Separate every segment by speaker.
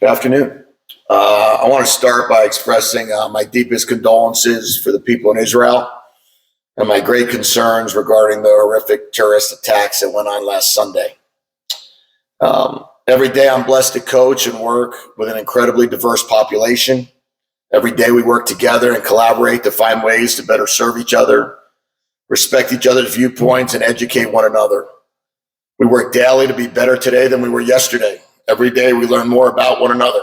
Speaker 1: Good afternoon. I want to start by expressing my deepest condolences for the people in Israel and my great concerns regarding the horrific terrorist attacks that went on last Sunday. Every day I'm blessed to coach and work with an incredibly diverse population. Every day we work together and collaborate to find ways to better serve each other, respect each other's viewpoints, and educate one another. We work daily to be better today than we were yesterday. Every day we learn more about one another,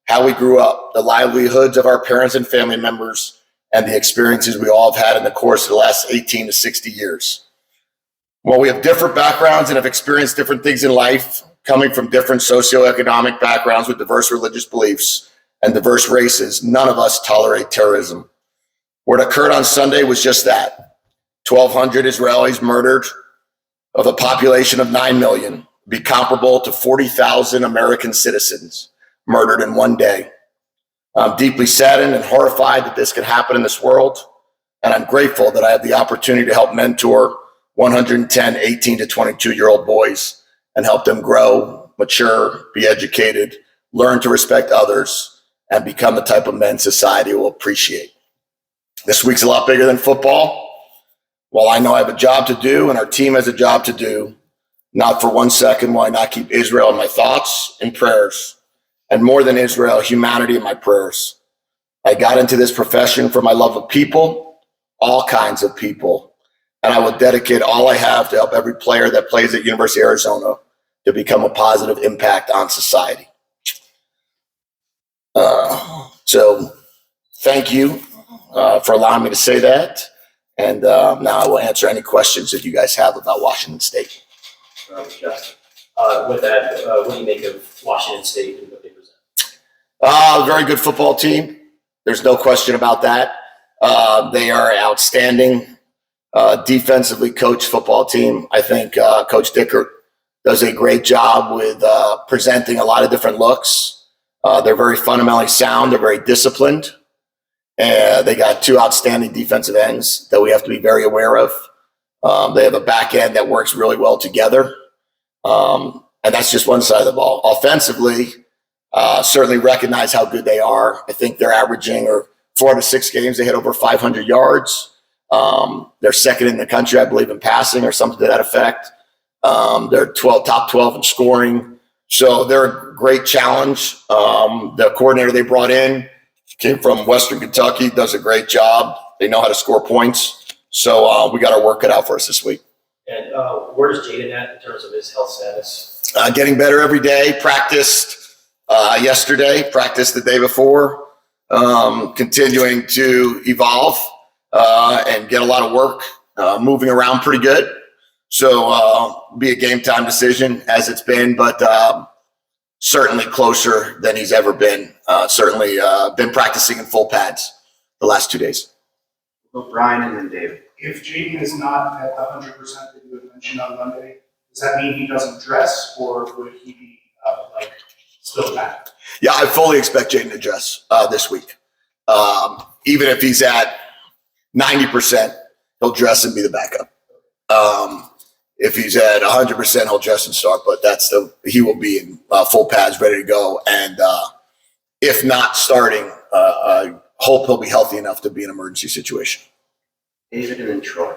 Speaker 1: how we grew up, the livelihoods of our parents and family members, and the experiences we all have had in the course of the last 18 to 60 years. While we have different backgrounds and have experienced different things in life, coming from different socioeconomic backgrounds with diverse religious beliefs and diverse races, none of us tolerate terrorism. What occurred on Sunday was just that. 1,200 Israelis murdered of a population of 9 million. Be comparable to 40,000 American citizens murdered in one day. I'm deeply saddened and horrified that this could happen in this world, and I'm grateful that I have the opportunity to help mentor 110 18 to 22-year-old boys and help them grow, mature, be educated, learn to respect others, and become the type of men society will appreciate. This week's a lot bigger than football. While I know I have a job to do and our team has a job to do, not for 1 second will I not keep Israel in my thoughts and prayers, and more than Israel, humanity in my prayers. I got into this profession for my love of people, all kinds of people, and I will dedicate all I have to help every player that plays at University of Arizona to become a positive impact on society. So thank you for allowing me to say that, and now I will answer any questions that you guys have about Washington State.
Speaker 2: With that, what do you make of Washington State and what they present?
Speaker 1: Very good football team. There's no question about that. They are an outstanding defensively coached football team. I think Coach Dickert does a great job with presenting a lot of different looks. They're very fundamentally sound. They're very disciplined. They got two outstanding defensive ends that we have to be very aware of. They have a back end that works really well together. And that's just one side of the ball. Offensively, certainly recognize how good they are. I think they're averaging 4 to 6 games. They hit over 500 yards. They're second in the country, I believe, in passing or something to that effect. They're top 12 in scoring. So they're a great challenge. The coordinator they brought in came from Western Kentucky, does a great job. They know how to score points. So we got our work cut out for us this week.
Speaker 2: And where's Jaden at in terms of his health status?
Speaker 1: Getting better every day. Practiced yesterday, practiced the day before, continuing to evolve and get a lot of work, moving around pretty good. So be a game time decision as it's been, but certainly closer than he's ever been. Certainly been practicing in full pads the last 2 days.
Speaker 3: Brian and then David.
Speaker 4: If Jaden is not at the 100% that you had mentioned on Monday, does that mean he doesn't dress, or would he be still back?
Speaker 1: Yeah, I fully expect Jaden to dress this week. Even if he's at 90%, he'll dress and be the backup. If he's at 100%, he'll dress and start. But he will be in full pads, ready to go. And if not starting, I hope he'll be healthy enough to be an emergency situation.
Speaker 3: David and then Troy.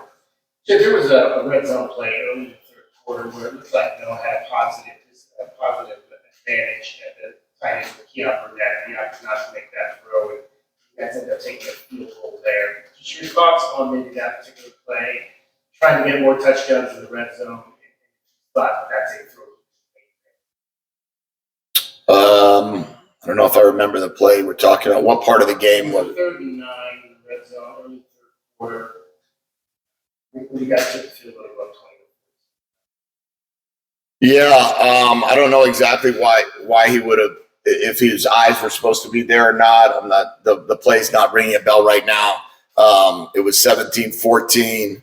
Speaker 5: So there was a red zone play early in the third quarter where it looked like Noah had a positive advantage at the tight end with Keon Burnett. He opted not to make that throw, and you guys ended up taking a field goal there. Just your thoughts on maybe that particular play, trying to get more touchdowns in the red zone, but that's a throw.
Speaker 1: I don't know if I remember the play we're talking about. What part of the game was it?
Speaker 5: 39 in the red zone, early third quarter. We got to the field goal about 20.
Speaker 1: Yeah, I don't know exactly why he would have, if his eyes were supposed to be there or not. I'm not, the play's not ringing a bell right now. It was 17-14.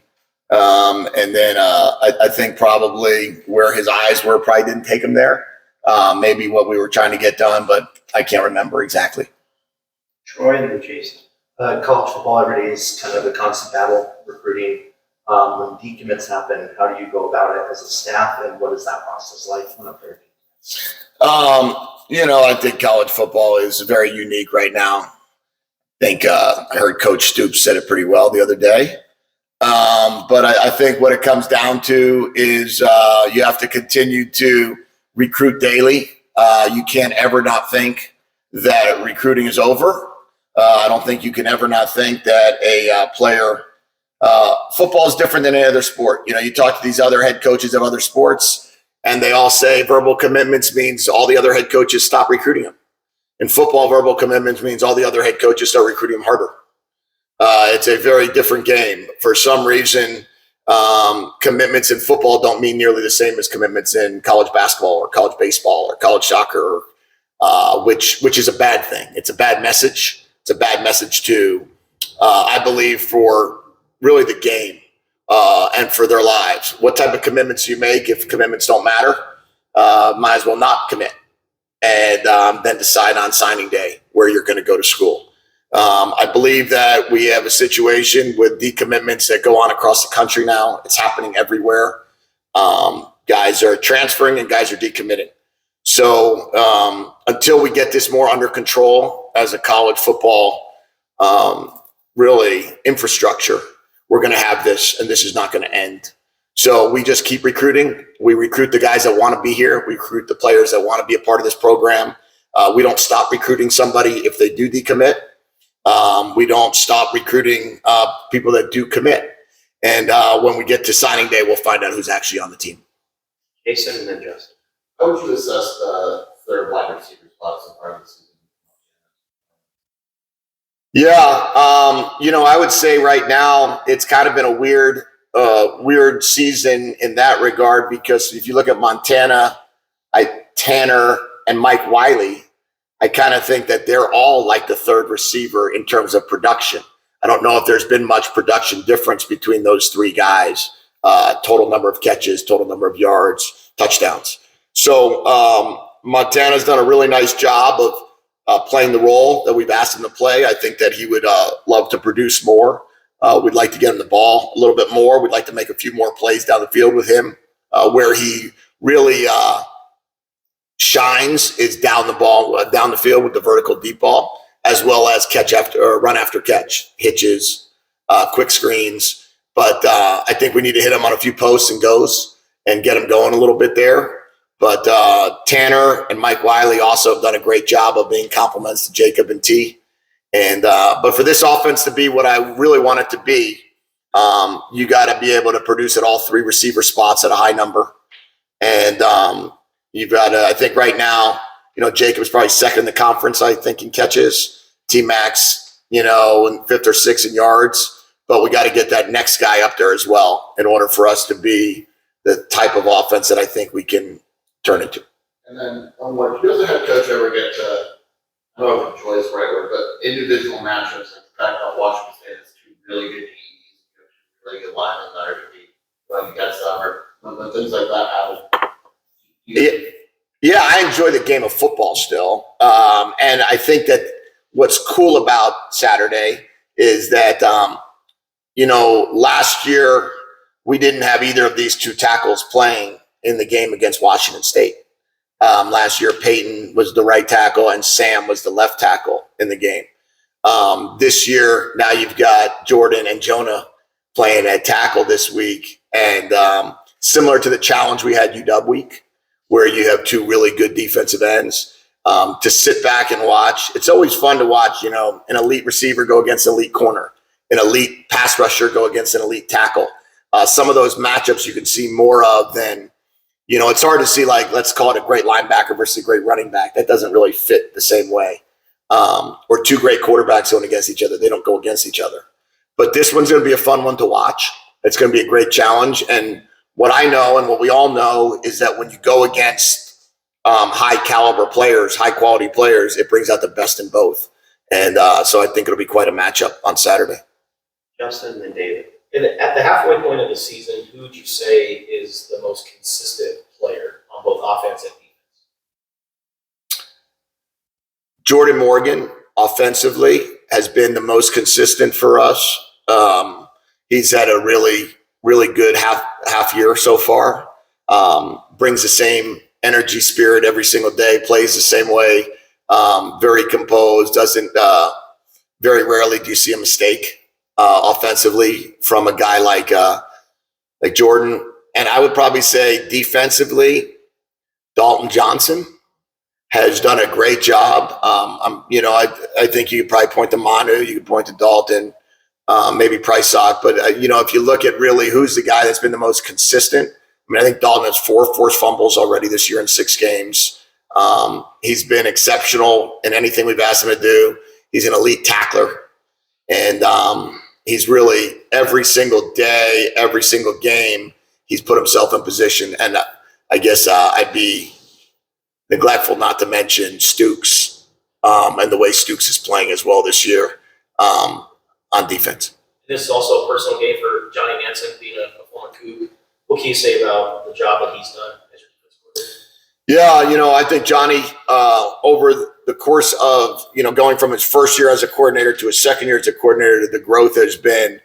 Speaker 1: And then I think probably where his eyes were probably didn't take him there. Maybe what we were trying to get done, but I can't remember exactly.
Speaker 3: Troy and then Jason.
Speaker 6: College football every day is kind of a constant battle recruiting. When decommits happen, how do you go about it as a staff, and what is that process like when a player decommits?
Speaker 1: I think college football is very unique right now. I think I heard Coach Stoops said it pretty well the other day. But I think what it comes down to is you have to continue to recruit daily. You can't ever not think that recruiting is over. I don't think you can ever not think that a player football is different than any other sport. You talk to these other head coaches of other sports, and they all say verbal commitments means all the other head coaches stop recruiting them. In football, verbal commitments means all the other head coaches start recruiting them harder. It's a very different game. For some reason, commitments in football don't mean nearly the same as commitments in college basketball or college baseball or college soccer, which is a bad thing. It's a bad message. It's a bad message to, I believe, for really the game and for their lives. What type of commitments you make, if commitments don't matter, might as well not commit, and then decide on signing day where you're going to go to school. I believe that we have a situation with decommitments that go on across the country now. It's happening everywhere. Guys are transferring and guys are decommitting. So until we get this more under control as a college football really infrastructure, we're going to have this, and this is not going to end. So we just keep recruiting. We recruit the guys that want to be here. We recruit the players that want to be a part of this program. We don't stop recruiting somebody if they do decommit. We don't stop recruiting people that do commit. And when we get to signing day, we'll find out who's actually on the team.
Speaker 3: Jason and then Justin.
Speaker 7: How would you assess the third wide receiver spot so far this season?
Speaker 1: Yeah, I would say right now it's kind of been a weird season in that regard, because if you look at Montana, Tanner and Mike Wiley, I kind of think that they're all like the third receiver in terms of production. I don't know if there's been much production difference between those three guys, total number of catches, total number of yards, touchdowns. So Montana's done a really nice job of playing the role that we've asked him to play. I think that he would love to produce more. We'd like to get him the ball a little bit more. We'd like to make a few more plays down the field with him. Where he really shines is down the field with the vertical deep ball, as well as run after catch, hitches, quick screens. But I think we need to hit him on a few posts and goes and get him going a little bit there. But Tanner and Mike Wiley also have done a great job of being compliments to Jacob and T. And but for this offense to be what I really want it to be, you got to be able to produce at all three receiver spots at a high number. And you've got to, I think right now, Jacob's probably second in the conference, I think, in catches. T-Max, in fifth or sixth in yards. But we got to get that next guy up there as well in order for us to be the type of offense that I think we can turn into.
Speaker 7: And then, what does a head coach ever get to, I don't know if enjoy is the right word, but individual matchups, like the fact that Washington State has two really good DEs, really good linemen that are going to be running against them, or when things like that happen.
Speaker 1: Yeah, I enjoy the game of football still. And I think that what's cool about Saturday is that, last year we didn't have either of these two tackles playing in the game against Washington State. Last year, Peyton was the right tackle and Sam was the left tackle in the game. This year, now you've got Jordan and Jonah playing at tackle this week. And similar to the challenge we had UW week, where you have two really good defensive ends, to sit back and watch. It's always fun to watch, an elite receiver go against an elite corner, an elite pass rusher go against an elite tackle. Some of those matchups you can see more of than, it's hard to see, like, let's call it a great linebacker versus a great running back. That doesn't really fit the same way. Or two great quarterbacks going against each other. They don't go against each other. But this one's going to be a fun one to watch. It's going to be a great challenge. And what I know and what we all know is that when you go against high caliber players, high quality players, it brings out the best in both. And so I think it'll be quite a matchup on Saturday.
Speaker 3: Justin and then David.
Speaker 2: And at the halfway point of the season, who would you say is the most consistent player on both offense and defense?
Speaker 1: Jordan Morgan, offensively, has been the most consistent for us. He's had a really, really good half year so far. Brings the same energy, spirit every single day, plays the same way, very composed, doesn't, very rarely do you see a mistake offensively from a guy like Jordan. And I would probably say defensively, Dalton Johnson has done a great job. I think you could probably point to Manu, you could point to Dalton, maybe Price Sock. But, if you look at really who's the guy that's been the most consistent, I think Dalton has 4 forced fumbles already this year in 6 games. He's been exceptional in anything we've asked him to do. He's an elite tackler. And he's really, every single day, every single game, he's put himself in position. And I guess I'd be neglectful not to mention Stooks and the way Stooks is playing as well this year on defense.
Speaker 2: This is also a personal game for Johnny Nansen, being a former Coug. What can you say about the job that he's done as your defense coordinator?
Speaker 1: Yeah, I think Johnny, over the course of, going from his first year as a coordinator to his second year as a coordinator, the growth has been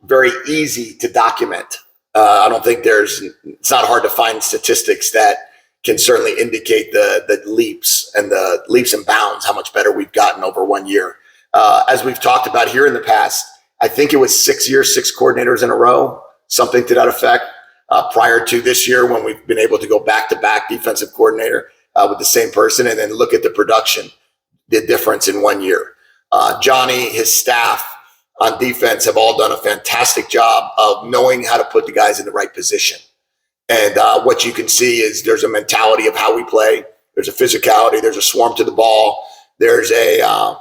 Speaker 1: very easy to document. I don't think it's not hard to find statistics that can certainly indicate the leaps and bounds, how much better we've gotten over 1 year. As we've talked about here in the past, I think it was 6 years, 6 coordinators in a row, something to that effect, prior to this year when we've been able to go back-to-back defensive coordinator with the same person and then look at the production, the difference in 1 year. Johnny, his staff on defense have all done a fantastic job of knowing how to put the guys in the right position. And what you can see is there's a mentality of how we play. There's a physicality. There's a swarm to the ball. There's a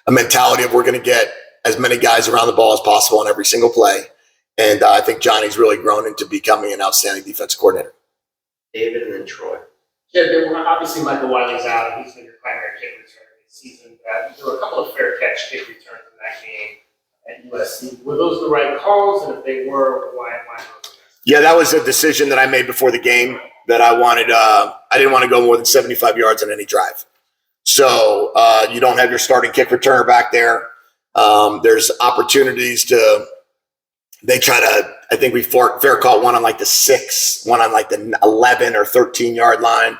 Speaker 1: mentality of we're going to get as many guys around the ball as possible on every single play. And I think Johnny's really grown into becoming an outstanding defensive coordinator.
Speaker 3: David and then Troy.
Speaker 5: Yeah, obviously Michael Wiley's out. He's been your primary kick returner this season. There were a couple of fair catch kick returns in that game at USC. Were those the right calls? And if they were, why not?
Speaker 1: Yeah, that was a decision that I made before the game that I wanted. I didn't want to go more than 75 yards on any drive. So you don't have your starting kick returner back there. There's opportunities to. They try to. I think we fair caught one on like the 6, one on like the 11 or 13 yard line.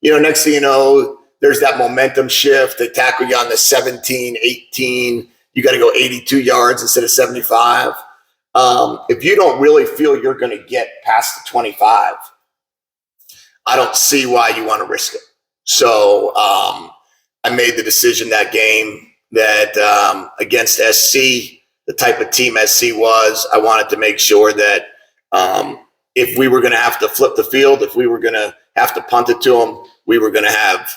Speaker 1: Next thing you know, there's that momentum shift. They tackle you on the 17, 18. You got to go 82 yards instead of 75. If you don't really feel you're going to get past the 25, I don't see why you want to risk it. So I made the decision that game that against SC, the type of team SC was, I wanted to make sure that if we were going to have to flip the field, if we were going to have to punt it to them, we were going to have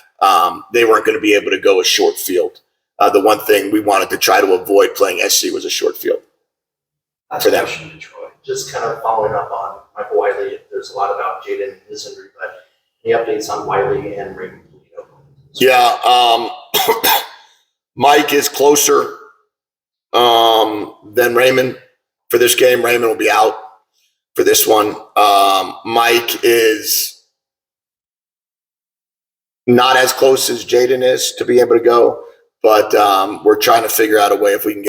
Speaker 1: they weren't going to be able to go a short field. The one thing we wanted to try to avoid playing SC was a short field.
Speaker 6: That's a question to Troy. Just kind of following up on Michael Wiley. There's a lot about Jaden and his injury, but any updates on Wiley and Raymond?
Speaker 1: Yeah, Mike is closer than Raymond for this game. Raymond will be out for this one. Mike is not as close as Jaden is to be able to go, but we're trying to figure out a way if we can get